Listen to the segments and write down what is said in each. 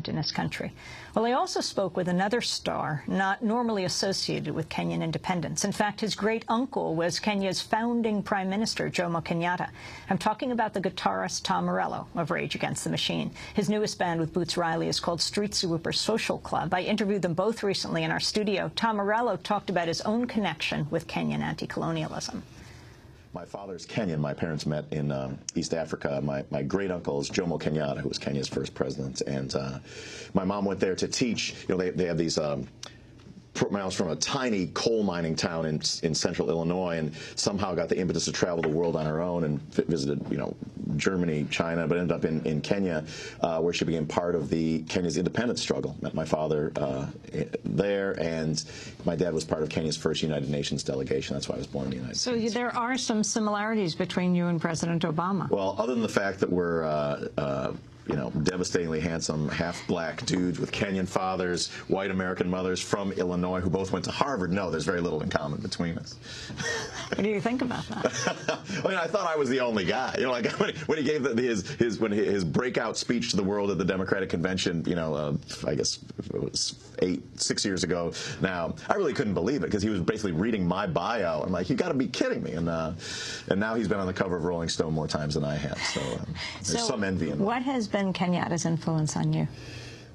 in his country. Well, he also spoke with another star not normally associated with Kenyan independence. In fact, his great-uncle was Kenya's founding Prime Minister, Jomo Kenyatta. I'm talking about the guitarist Tom Morello of Rage Against the Machine. His newest band with Boots Riley is called Street Sweepers Social Club. I interviewed them both recently in our studio. Tom Morello talked about his own connection with Kenyan anti-colonialism. My father's Kenyan. My parents met in East Africa. My great-uncle is Jomo Kenyatta, who was Kenya's first president. And my mom went there to teach. You know, they have these miles from a tiny coal mining town in central Illinois, and somehow got the impetus to travel the world on her own and visited, you know, Germany, China, but ended up in Kenya, where she became part of Kenya's independence struggle. Met my father there, and my dad was part of Kenya's first United Nations delegation. That's why I was born in the United States. So there are some similarities between you and President Obama. Well, other than the fact that we're you know, devastatingly handsome, half-black dudes with Kenyan fathers, white American mothers from Illinois who both went to Harvard. No, there's very little in common between us. What do you think about that? I mean, I thought I was the only guy. You know, like when he gave his breakout speech to the world at the Democratic Convention, you know, I guess it was 6 years ago now, I really couldn't believe it, because he was basically reading my bio. I'm like, you got to be kidding me. And now he's been on the cover of Rolling Stone more times than I have. So there's some envy in that. What has been Kenyatta's influence on you?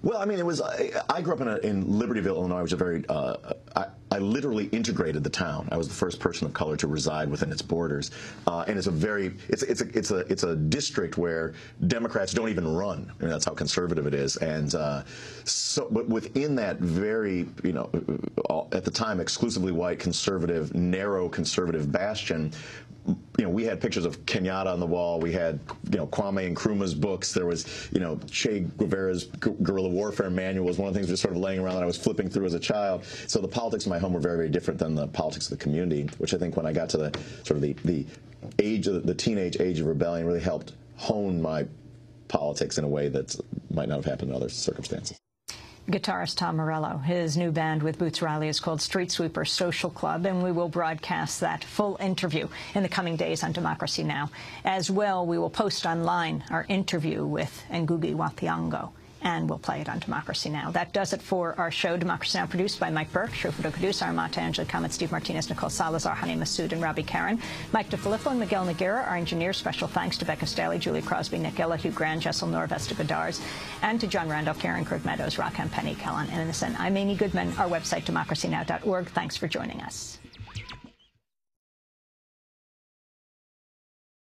Well, I mean, it was. I grew up in Libertyville, Illinois, which is a very. I literally integrated the town. I was the first person of color to reside within its borders, and it's a very. It's a district where Democrats don't even run. I mean, that's how conservative it is, and so. But within that very, you know, at the time exclusively white, conservative, narrow conservative bastion. You know, we had pictures of Kenyatta on the wall. We had, you know, Kwame Nkrumah's books. There was, you know, Che Guevara's guerrilla warfare manual was one of the things just sort of laying around that I was flipping through as a child. So the politics of my home were very, very different than the politics of the community, which I think when I got to the sort of the age of the teenage age of rebellion really helped hone my politics in a way that might not have happened in other circumstances. Guitarist Tom Morello. His new band with Boots Riley is called Street Sweepers Social Club, and we will broadcast that full interview in the coming days on Democracy Now! As well, we will post online our interview with Ngugi wa Thiong'o, and we'll play it on Democracy Now! That does it for our show. Democracy Now! Produced by Mike Burke, show photo producer Armata Angela Kamet, Steve Martinez, Nicole Salazar, Hani Massoud, and Robbie Karen. Mike DeFilippo and Miguel Noguera, our engineers. Special thanks to Becca Staley, Julie Crosby, Nick Ella, Hugh Grant, Jessel Noor, Vesta Godars, and to John Randolph, Karen Kirk Meadows, Rockham Penny, Kellen Innocent. I'm Amy Goodman. Our website, democracynow.org. Thanks for joining us.